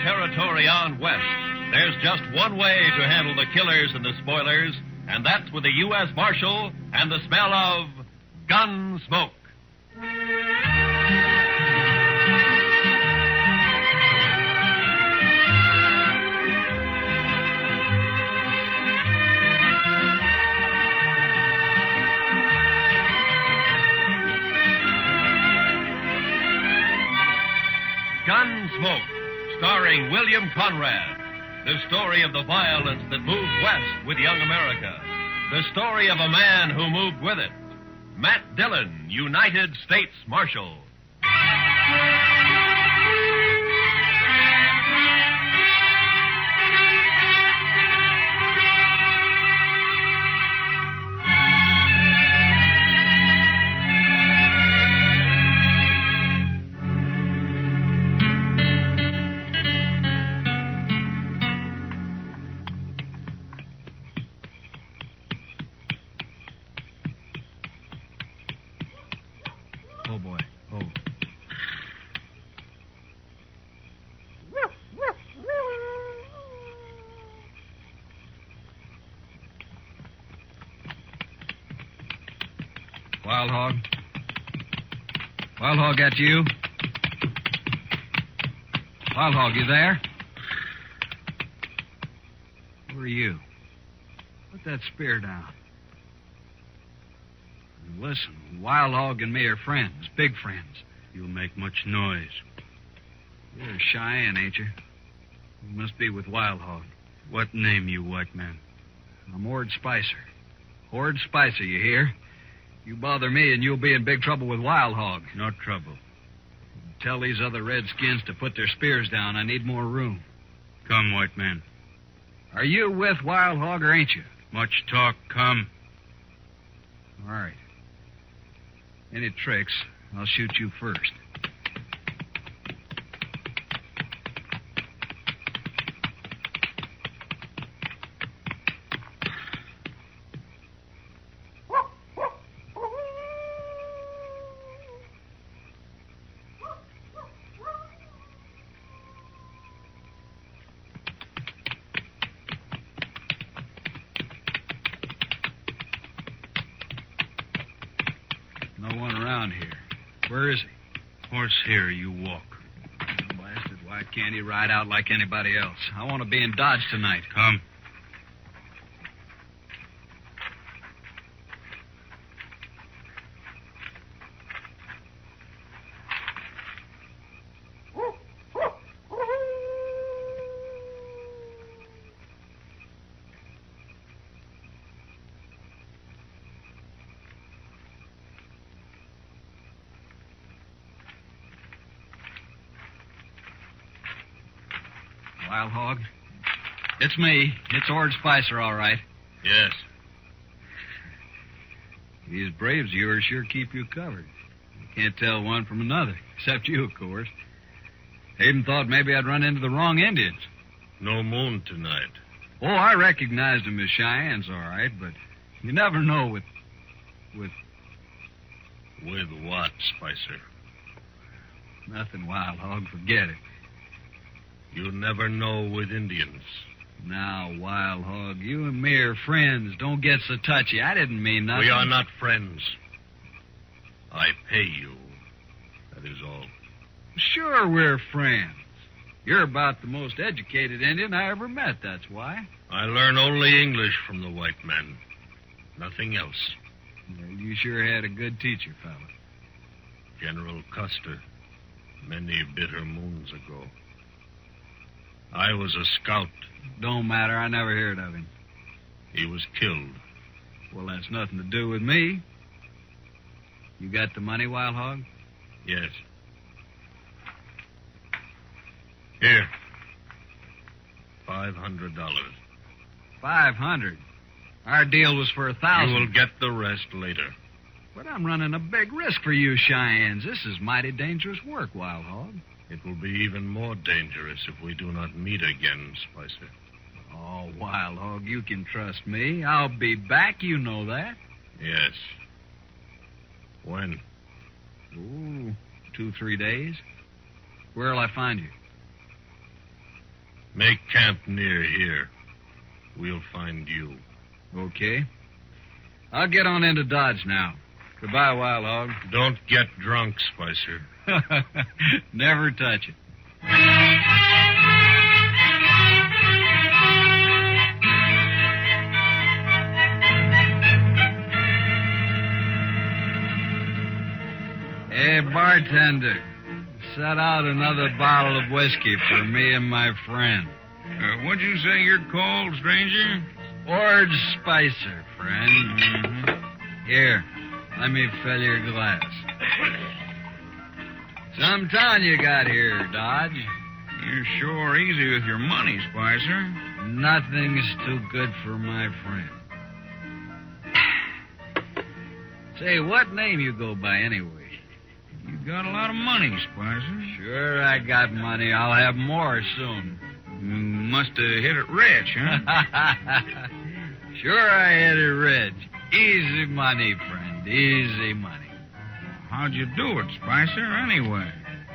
territory on west, there's just one way to handle the killers and the spoilers, and that's with the U.S. Marshal and the smell of Gunsmoke. Gunsmoke, starring William Conrad. The story of the violence that moved west with young America. The story of a man who moved with it. Matt Dillon, United States Marshal. Oh, boy. Oh. Wild Hog? Wild Hog, that you? Wild Hog, you there? Who are you? Put that spear down. Listen, Wild Hog and me are friends, big friends. You'll make much noise. You're a Cheyenne, ain't you? You must be with Wild Hog. What name, you white man? I'm Ord Spicer. Ord Spicer, you hear? You bother me and you'll be in big trouble with Wild Hog. No trouble. Tell these other redskins to put their spears down. I need more room. Come, white man. Are you with Wild Hog or ain't you? Much talk, come. All right. Any tricks, I'll shoot you first. No one around here. Where is he? Horse here, you walk. Blasted, why can't he ride out like anybody else? I want to be in Dodge tonight. Come. Wild Hog? It's me. It's Ord Spicer, all right. Yes. These braves of yours sure keep you covered. You can't tell one from another, except you, of course. I even thought maybe I'd run into the wrong Indians. No moon tonight. Oh, I recognized them as Cheyennes, all right, but you never know with... With what, Spicer? Nothing, Wild Hog. Forget it. You never know with Indians. Now, Wild Hog, you and me are friends. Don't get so touchy. I didn't mean nothing. We are not friends. I pay you. That is all. Sure we're friends. You're about the most educated Indian I ever met, that's why. I learn only English from the white man. Nothing else. Well, you sure had a good teacher, fella. General Custer, many bitter moons ago. I was a scout. Don't matter. I never heard of him. He was killed. Well, that's nothing to do with me. You got the money, Wild Hog? Yes. Here. $500. 500? Our deal was for 1,000. You will get the rest later. But I'm running a big risk for you Cheyennes. This is mighty dangerous work, Wild Hog. It will be even more dangerous if we do not meet again, Spicer. Oh, Wild Hog, you can trust me. I'll be back, you know that. Yes. When? Oh, 2-3 days. Where'll I find you? Make camp near here. We'll find you. Okay. I'll get on into Dodge now. Goodbye, Wild Hog. Don't get drunk, Spicer. Never touch it. Hey, bartender, set out another bottle of whiskey for me and my friend. What'd you say you're called, stranger? Ord Spicer, friend. Mm-hmm. Here, let me fill your glass. Some town you got here, Dodge. You're sure easy with your money, Spicer. Nothing's too good for my friend. Say, what name you go by anyway? You got a lot of money, Spicer. Sure, I got money. I'll have more soon. You must have hit it rich, huh? Sure, I hit it rich. Easy money, friend. Easy money. How'd you do it, Spicer, anyway?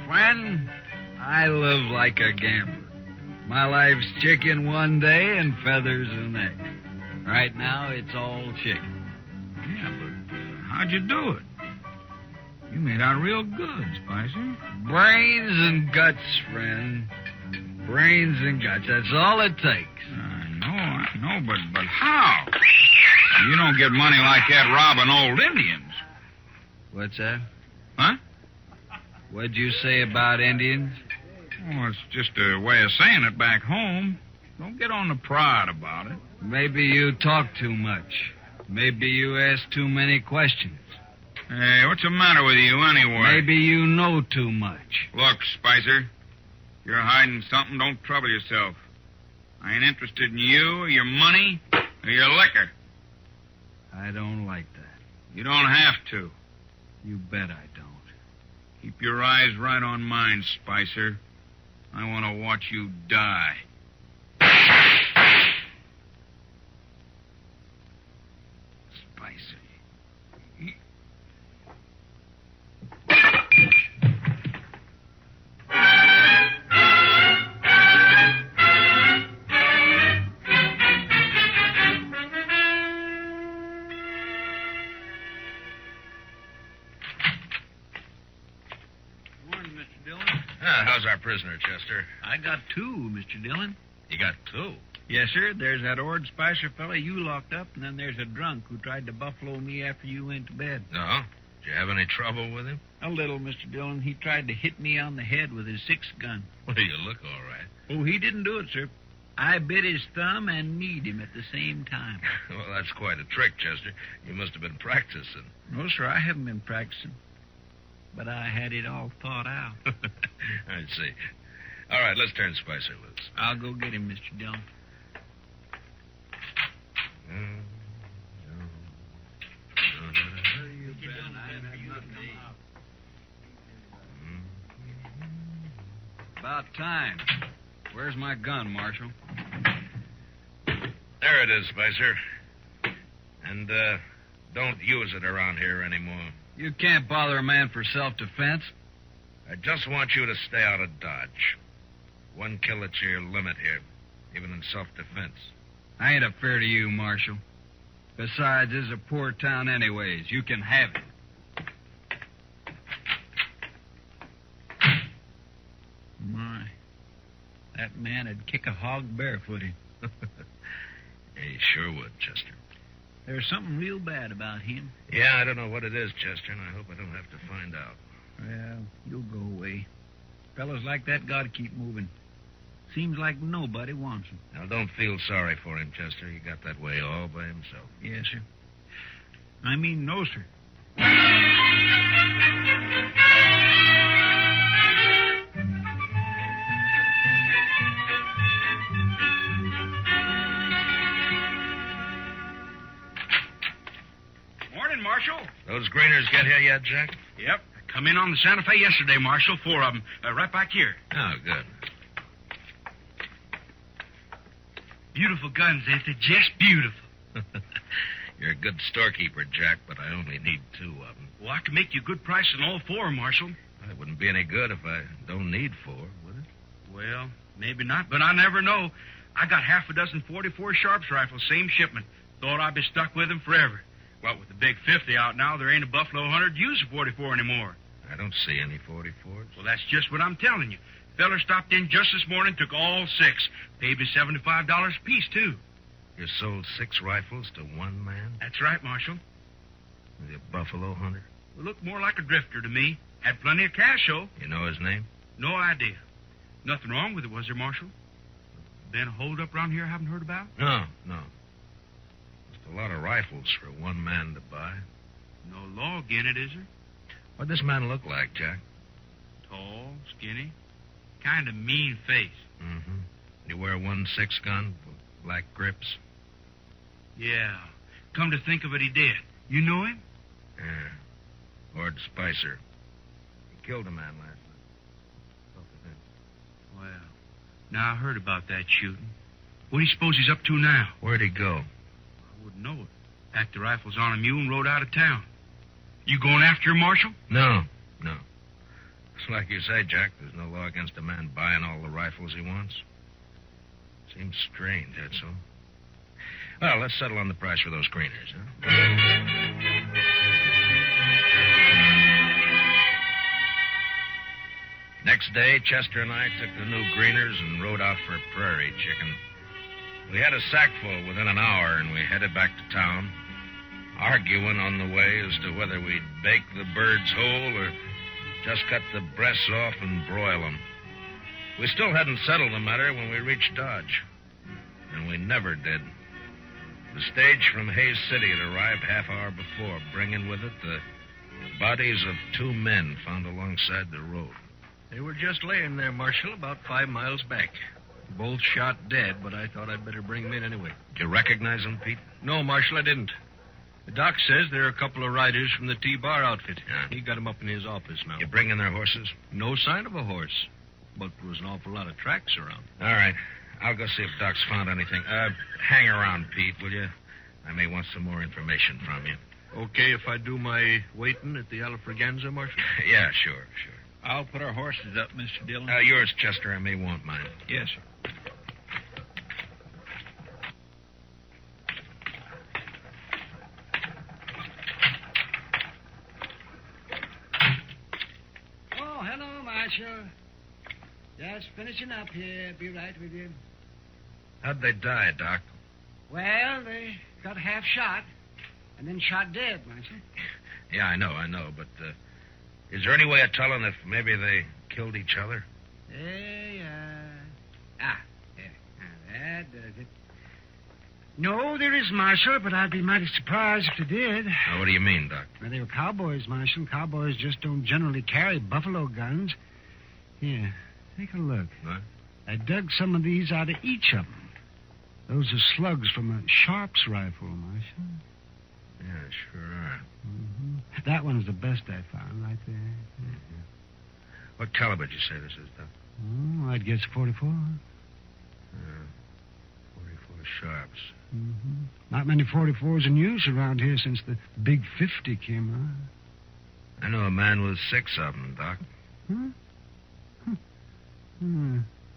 Friend, I live like a gambler. My life's chicken one day and feathers the next. Right now, it's all chicken. Yeah, but how'd you do it? You made out real good, Spicer. Brains and guts, friend. Brains and guts. That's all it takes. I know, but how? You don't get money like that robbing old Indians. What's that? Huh? What'd you say about Indians? Oh, it's just a way of saying it back home. Don't get on the prod about it. Maybe you talk too much. Maybe you ask too many questions. Hey, what's the matter with you anyway? Maybe you know too much. Look, Spicer, you're hiding something. Don't trouble yourself. I ain't interested in you or your money or your liquor. I don't like that. You don't have to. You bet I don't. Keep your eyes right on mine, Spicer. I want to watch you die. Spicer. How's our prisoner, Chester? I got two, Mr. Dillon. You got two? Yes, sir. There's that Ord Spicer fella you locked up, and then there's a drunk who tried to buffalo me after you went to bed. No? Did you have any trouble with him? A little, Mr. Dillon. He tried to hit me on the head with his 6-gun. Well, you look all right. Oh, he didn't do it, sir. I bit his thumb and kneed him at the same time. Well, that's quite a trick, Chester. You must have been practicing. No, sir, I haven't been practicing. But I had it all thought out. I see. All right, let's turn Spicer loose. I'll go get him, Mr. Dillon. About time. Where's my gun, Marshal? There it is, Spicer. And, don't use it around here anymore. You can't bother a man for self-defense. I just want you to stay out of Dodge. One kill at your limit here, even in self-defense. I ain't afraid of you, Marshal. Besides, this is a poor town anyways. You can have it. My, that man would kick a hog barefooted. He sure would, Chester. There's something real bad about him. Yeah, I don't know what it is, Chester, and I hope I don't have to find out. Well, you'll go away. Fellows like that got to keep moving. Seems like nobody wants him. Now, don't feel sorry for him, Chester. He got that way all by himself. Yes, sir. I mean, no, sir. Morning, Marshal. Those graders get here yet, Jack? Yep. Come in on the Santa Fe yesterday, Marshal. 4 of them. Right back here. Oh, good. Beautiful guns, ain't they? Just beautiful. You're a good storekeeper, Jack, but I only need 2 of them. Well, I can make you a good price on all 4, Marshal. It wouldn't be any good if I don't need 4, would it? Well, Maybe not, but I never know. I got half a dozen 44 Sharps rifles, same shipment. Thought I'd be stuck with them forever. Well, with the big 50 out now, there ain't a buffalo hunter to use a 44 anymore. I don't see any 44s. Well, that's just what I'm telling you. Feller stopped in just this morning, took all 6. Paid me $75 a piece, too. You sold 6 rifles to one man? That's right, Marshal. Was he a buffalo hunter? Looked more like a drifter to me. Had plenty of cash, though. You know his name? No idea. Nothing wrong with it, was there, Marshal? Been a holdup around here I haven't heard about? No. Just a lot of rifles for one man to buy. No law again it, is there? What'd this man look like, Jack? Tall, skinny, kind of mean face. Mm-hmm. You wear 1.6 gun, black grips? Yeah. Come to think of it, he did. You know him? Yeah. Lord Spicer. He killed a man last night. Well, now I heard about that shooting. What do you suppose he's up to now? Where'd he go? I wouldn't know it. Packed the rifles on a mule and rode out of town. You going after him, Marshal? No. It's like you say, Jack. There's no law against a man buying all the rifles he wants. Seems strange, that's all. Well, let's settle on the price for those greeners, huh? Next day, Chester and I took the new greeners and rode out for prairie chicken. We had a sackful within an hour, and we headed back to town, arguing on the way as to whether we'd bake the birds whole or just cut the breasts off and broil them. We still hadn't settled the matter when we reached Dodge, and we never did. The stage from Hayes City had arrived half hour before, bringing with it the bodies of 2 men found alongside the road. They were just laying there, Marshal, about 5 miles back. Both shot dead, but I thought I'd better bring them in anyway. Did you recognize them, Pete? No, Marshal, I didn't. The doc says they're a couple of riders from the T-Bar outfit. Yeah. He got them up in his office now. You bring in their horses? No sign of a horse, but there was an awful lot of tracks around. All right. I'll go see if Doc's found anything. Hang around, Pete, will you? I may want some more information from you. Okay if I do my waiting at the Alfraganza, Marshal? Yeah, sure. I'll put our horses up, Mr. Dillon. Yours, Chester. I may want mine. Yes, sir. Oh, hello, Marshal. Just finishing up here. Be right with you. How'd they die, Doc? Well, they got half shot and then shot dead, Marshal. Yeah, I know, but is there any way of telling if maybe they killed each other? That does it. No, there is, Marshal, but I'd be mighty surprised if they did. Now, what do you mean, Doc? Well, they were cowboys, Marshal. Cowboys just don't generally carry buffalo guns. Here, take a look. What? I dug some of these out of each of them. Those are slugs from a Sharps rifle, Marshal. Yeah, sure are. Mm-hmm. That one's the best I found right there. Mm-hmm. What caliber did you say this is, Doc? Oh, I'd guess 44. 44 Sharps. Mm-hmm. Not many 44s in use around here since the big 50 came out. I know a man with 6 of them, Doc.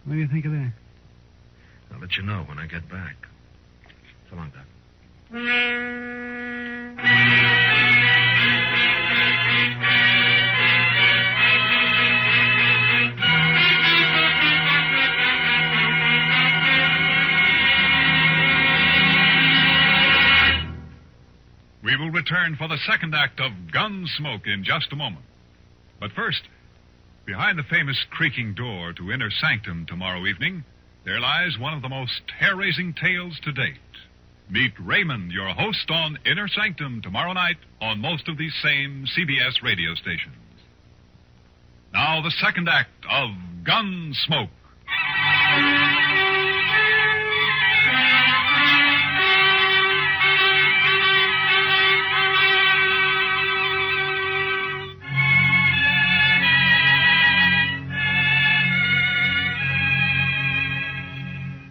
What do you think of that? I'll let you know when I get back. So long, Doc. We will return for the second act of Gunsmoke in just a moment. But first, behind the famous creaking door to Inner Sanctum tomorrow evening, there lies one of the most hair-raising tales to date. Meet Raymond, your host, on Inner Sanctum tomorrow night on most of these same CBS radio stations. Now, the second act of Gunsmoke.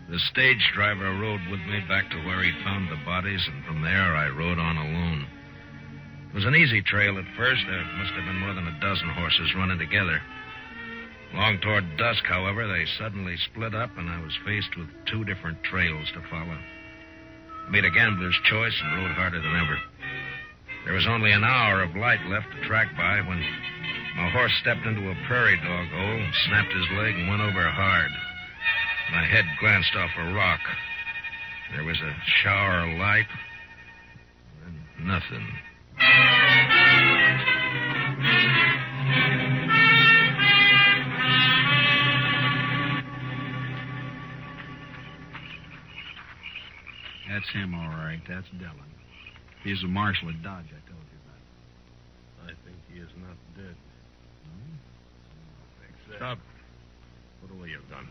The stage driver rode with me back to where he'd found the bodies, and from there I rode on alone. It was an easy trail at first. There must have been more than a dozen horses running together. Along toward dusk, however, they suddenly split up, and I was faced with two different trails to follow. I made a gambler's choice and rode harder than ever. There was only an hour of light left to track by when my horse stepped into a prairie dog hole, snapped his leg, and went over hard. My head glanced off a rock. There was a shower of light, and nothing. That's him, all right. That's Dillon. He's the marshal at Dodge I told you about. I think he is not dead. Stop. Put away your gun.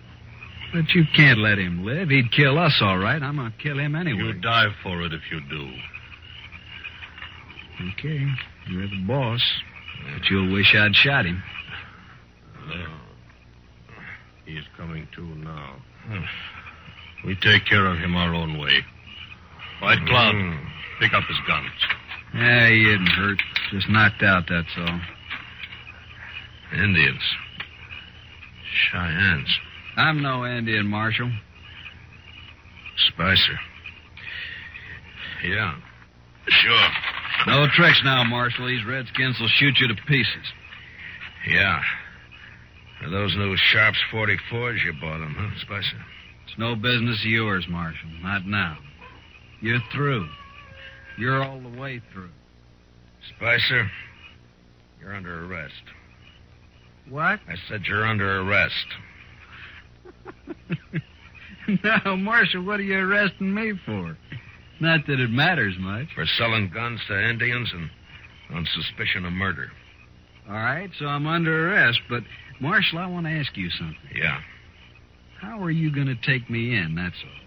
But you can't let him live. He'd kill us, all right. I'm going to kill him anyway. You die for it if you do. Okay. You're the boss. But you'll wish I'd shot him. There. He is coming to now. We take care of him our own way. White Cloud, pick up his guns. Yeah, he isn't hurt. Just knocked out, that's all. Indians. Cheyennes. I'm no Indian, Marshal. Spicer. Yeah. Sure. No tricks now, Marshal. These redskins will shoot you to pieces. Yeah. Are those new Sharps 44s you bought them, huh, Spicer? It's no business of yours, Marshal. Not now. You're through. You're all the way through. Spicer, you're under arrest. What? I said you're under arrest. No, Marshal, what are you arresting me for? Not that it matters much. For selling guns to Indians and on suspicion of murder. All right, so I'm under arrest, but, Marshal, I want to ask you something. Yeah. How are you going to take me in, that's all?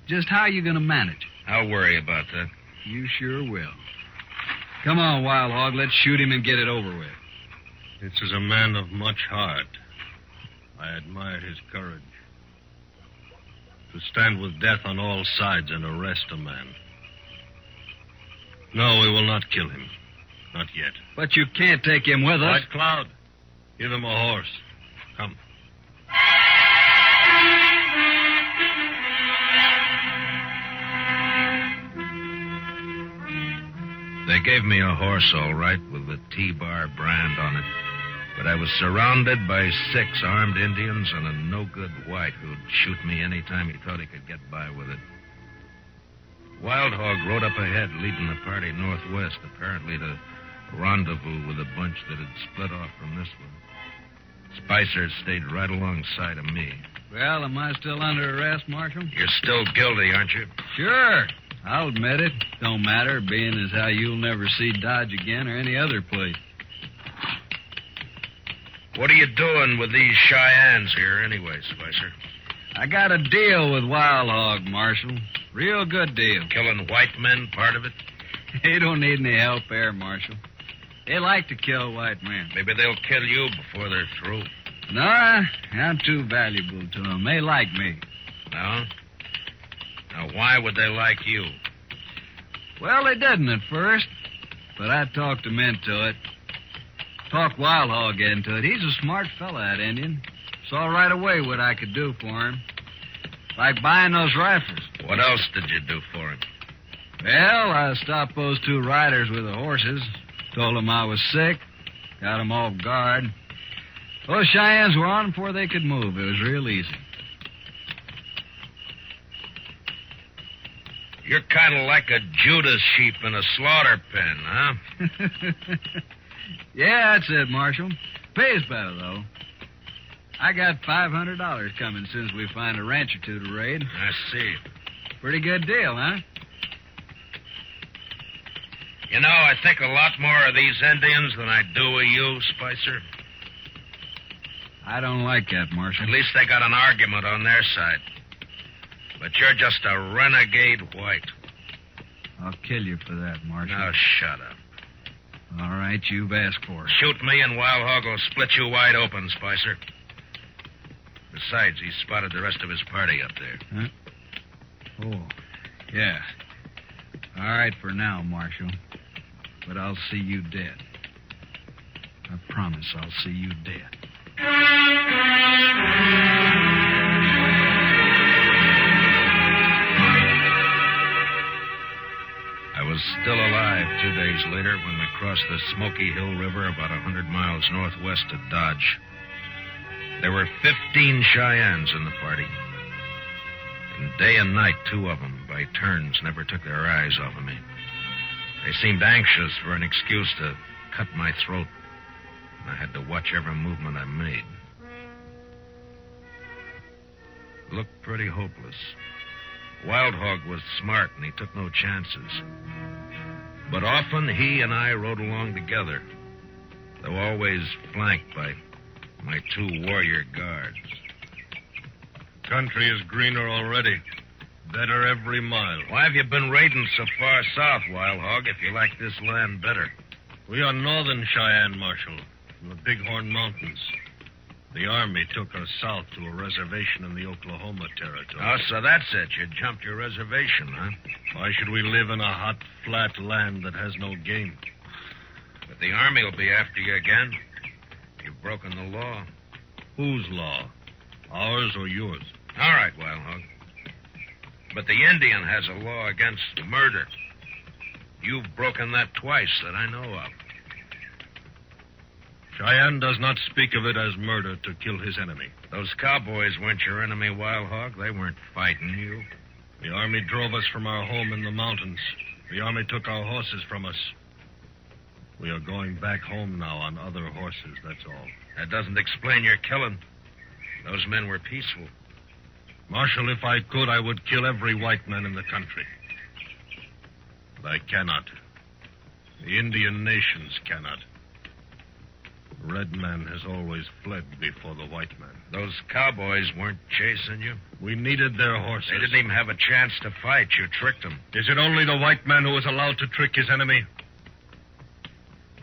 Just how are you going to manage? I'll worry about that. You sure will. Come on, Wild Hog, let's shoot him and get it over with. This is a man of much heart. I admire his courage. To stand with death on all sides and arrest a man. No, we will not kill him. Not yet. But you can't take him with us. White Cloud, give him a horse. Come. They gave me a horse, all right, with the T-Bar brand on it. But I was surrounded by 6 armed Indians and a no-good white who'd shoot me any time he thought he could get by with it. Wild Hog rode up ahead, leading the party northwest, apparently to rendezvous with a bunch that had split off from this one. Spicer stayed right alongside of me. Well, am I still under arrest, Marshal? You're still guilty, aren't you? Sure. I'll admit it. Don't matter, being as how you'll never see Dodge again or any other place. What are you doing with these Cheyennes here anyway, Spicer? I got a deal with Wild Hog, Marshal. Real good deal. Killing white men, part of it? They don't need any help there, Marshal. They like to kill white men. Maybe they'll kill you before they're through. No, I'm too valuable to them. They like me. No? Now, why would they like you? Well, they didn't at first, but I talked them into it. Talked Wild Hog into it. He's a smart fella, that Indian. Saw right away what I could do for him. Like buying those rifles. What else did you do for him? Well, I stopped those 2 riders with the horses. Told them I was sick. Got them off guard. Those Cheyennes were on before they could move. It was real easy. You're kind of like a Judas sheep in a slaughter pen, huh? Yeah, that's it, Marshal. Pays better, though. I got $500 coming as soon as we find a ranch or 2 to raid. I see. Pretty good deal, huh? You know, I think a lot more of these Indians than I do of you, Spicer. I don't like that, Marshal. At least they got an argument on their side. But you're just a renegade white. I'll kill you for that, Marshal. Now, shut up. All right, you've asked for it. Shoot me and Wild Hog will split you wide open, Spicer. Besides, he spotted the rest of his party up there. Huh? Oh, yeah. All right for now, Marshal. But I'll see you dead. I promise I'll see you dead. I was still alive 2 days later when we crossed the Smoky Hill River about 100 miles northwest of Dodge. There were 15 Cheyennes in the party. And day and night, 2 of them, by turns, never took their eyes off of me. They seemed anxious for an excuse to cut my throat. And I had to watch every movement I made. It looked pretty hopeless. Wild Hog was smart, and he took no chances. But often he and I rode along together, though always flanked by my 2 warrior guards. Country is greener already. Better every mile. Why have you been raiding so far south, Wild Hog, if you like this land better? We are northern Cheyenne, Marshal, from the Bighorn Mountains. The Army took us south to a reservation in the Oklahoma Territory. Oh, so that's it. You jumped your reservation, huh? Why should we live in a hot, flat land that has no game? But the Army will be after you again. You've broken the law. Whose law? Ours or yours? All right, Wild Hog. But the Indian has a law against murder. You've broken that twice that I know of. Cheyenne does not speak of it as murder to kill his enemy. Those cowboys weren't your enemy, Wild Hog. They weren't fighting you. The Army drove us from our home in the mountains. The Army took our horses from us. We are going back home now on other horses, that's all. That doesn't explain your killing. Those men were peaceful. Marshal, if I could, I would kill every white man in the country. But I cannot. The Indian nations cannot. The red man has always fled before the white man. Those cowboys weren't chasing you? We needed their horses. They didn't even have a chance to fight. You tricked them. Is it only the white man who is allowed to trick his enemy?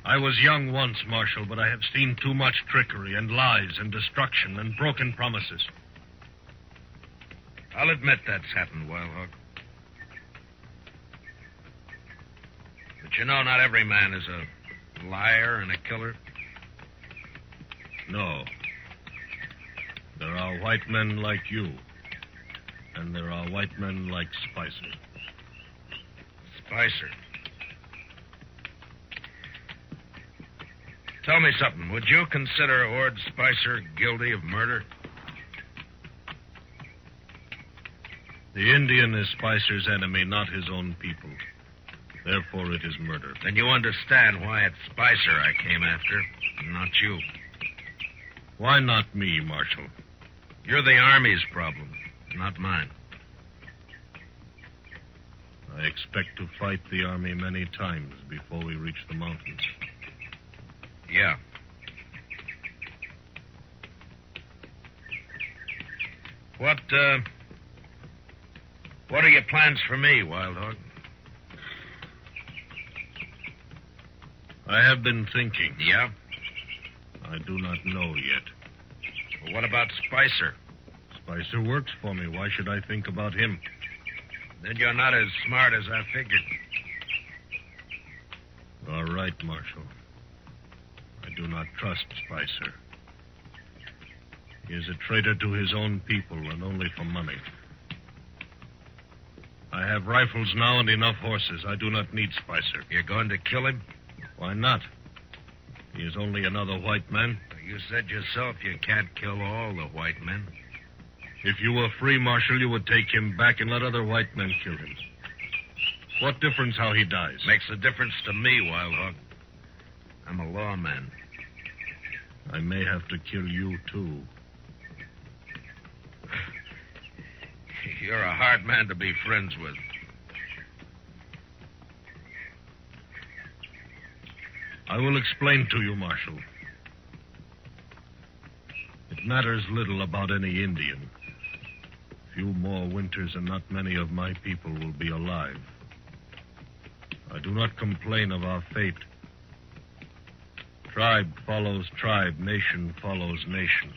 I was young once, Marshal, but I have seen too much trickery and lies and destruction and broken promises. I'll admit that's happened, Wild Hog. But you know, not every man is a liar and a killer. No. There are white men like you. And there are white men like Spicer. Spicer. Tell me something. Would you consider Ord Spicer guilty of murder? The Indian is Spicer's enemy, not his own people. Therefore, it is murder. Then you understand why it's Spicer I came after, not you. Why not me, Marshal? You're the Army's problem, not mine. I expect to fight the Army many times before we reach the mountains. Yeah. What are your plans for me, Wild Hog? I have been thinking. Yeah? I do not know yet. Well, what about Spicer? Spicer works for me. Why should I think about him? Then you're not as smart as I figured. All right, Marshal. I do not trust Spicer. He is a traitor to his own people and only for money. I have rifles now and enough horses. I do not need Spicer. You're going to kill him? Why not? He is only another white man. You said yourself you can't kill all the white men. If you were free, Marshal, you would take him back and let other white men kill him. What difference how he dies? Makes a difference to me, Wild Hog. I'm a lawman. I may have to kill you, too. You're a hard man to be friends with. I will explain to you, Marshal. It matters little about any Indian. Few more winters and not many of my people will be alive. I do not complain of our fate. Tribe follows tribe, nation follows nation.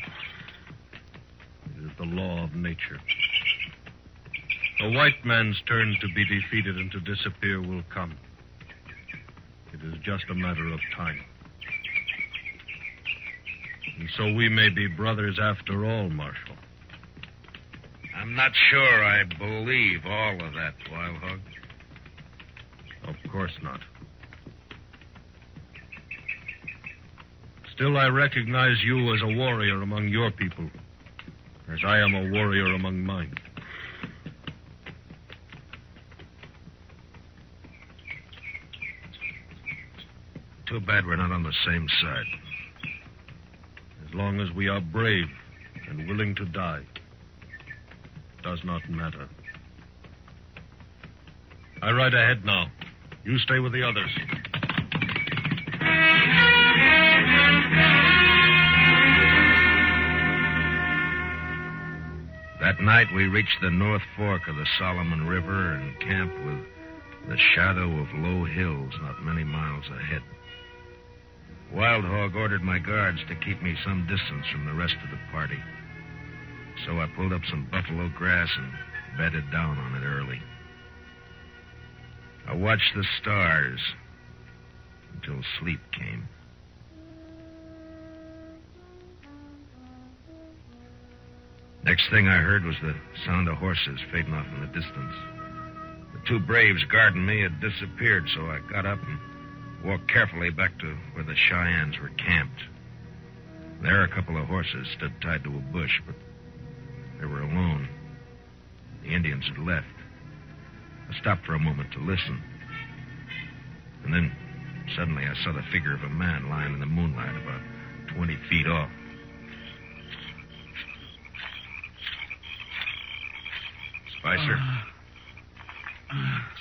It is the law of nature. The white man's turn to be defeated and to disappear will come. It is just a matter of time. And so we may be brothers after all, Marshal. I'm not sure I believe all of that, Wild Hog. Of course not. Still, I recognize you as a warrior among your people, as I am a warrior among mine. Too bad we're not on the same side. As long as we are brave and willing to die, it does not matter. I ride ahead now. You stay with the others. That night, we reached the North Fork of the Solomon River and camped with the shadow of low hills not many miles ahead. Wild Hog ordered my guards to keep me some distance from the rest of the party. So I pulled up some buffalo grass and bedded down on it early. I watched the stars until sleep came. Next thing I heard was the sound of horses fading off in the distance. The two braves guarding me had disappeared, so I got up and walked carefully back to where the Cheyennes were camped. There, a couple of horses stood tied to a bush, but they were alone. The Indians had left. I stopped for a moment to listen. And then, suddenly, I saw the figure of a man lying in the moonlight about 20 feet off. Spicer?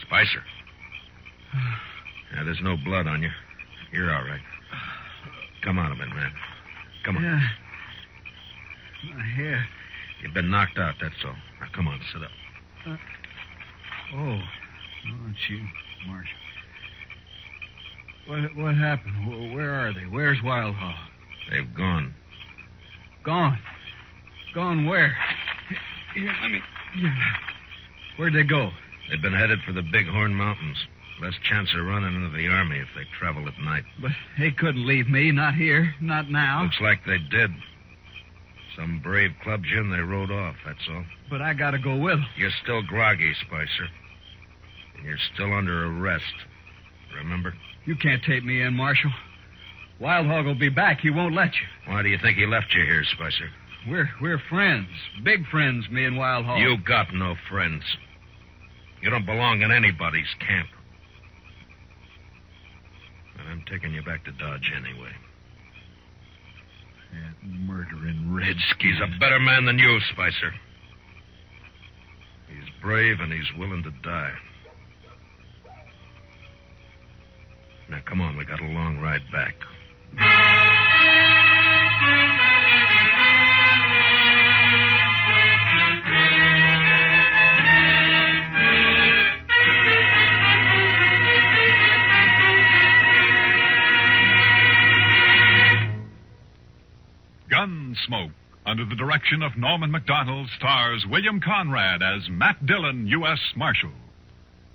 Spicer? Yeah, there's no blood on you. You're all right. Come out of it, man. Come on. Yeah. My hair. You've been knocked out, that's all. Now, come on, sit up. Oh, it's you, Marshal. What happened? Where are they? Where's Wild Hog? They've gone. Gone? Gone where? Here, let me... Where'd they go? They've been headed for the Big Horn Mountains. Less chance of running into the army if they travel at night. But they couldn't leave me. Not here. Not now. Looks like they did. Some brave clubbed you and they rode off, that's all. But I gotta go with them. You're still groggy, Spicer. And you're still under arrest. Remember? You can't take me in, Marshal. Wild Hog will be back. He won't let you. Why do you think he left you here, Spicer? We're friends. Big friends, me and Wild Hog. You got no friends. You don't belong in anybody's camp. And I'm taking you back to Dodge anyway. That murdering redskin. He's a better man than you, Spicer. He's brave and he's willing to die. Now, come on. We got a long ride back. Gunsmoke, under the direction of Norman Macdonald, stars William Conrad as Matt Dillon, U.S. Marshal.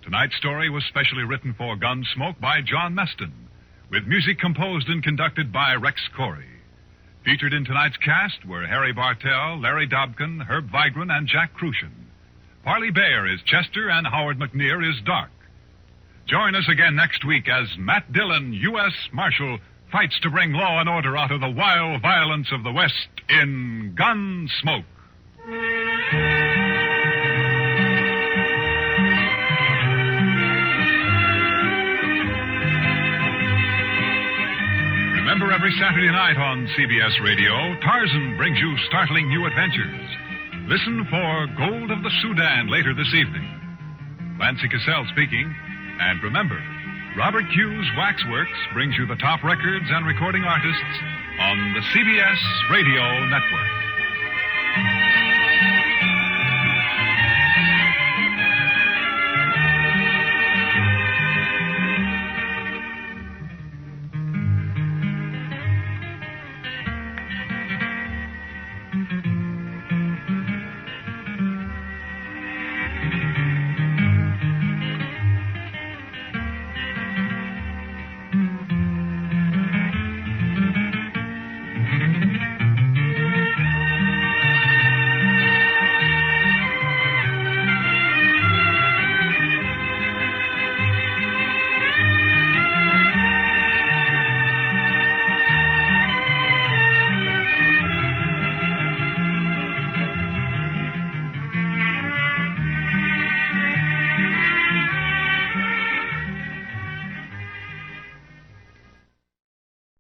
Tonight's story was specially written for Gunsmoke by John Meston, with music composed and conducted by Rex Corey. Featured in tonight's cast were Harry Bartell, Larry Dobkin, Herb Vigran, and Jack Crucian. Parley Bayer is Chester, and Howard McNear is Dark. Join us again next week as Matt Dillon, U.S. Marshal, fights to bring law and order out of the wild violence of the West in Gunsmoke. Remember, every Saturday night on CBS Radio, Tarzan brings you startling new adventures. Listen for Gold of the Sudan later this evening. Clancy Cassell speaking. And remember, Robert Hughes Waxworks brings you the top records and recording artists on the CBS Radio Network.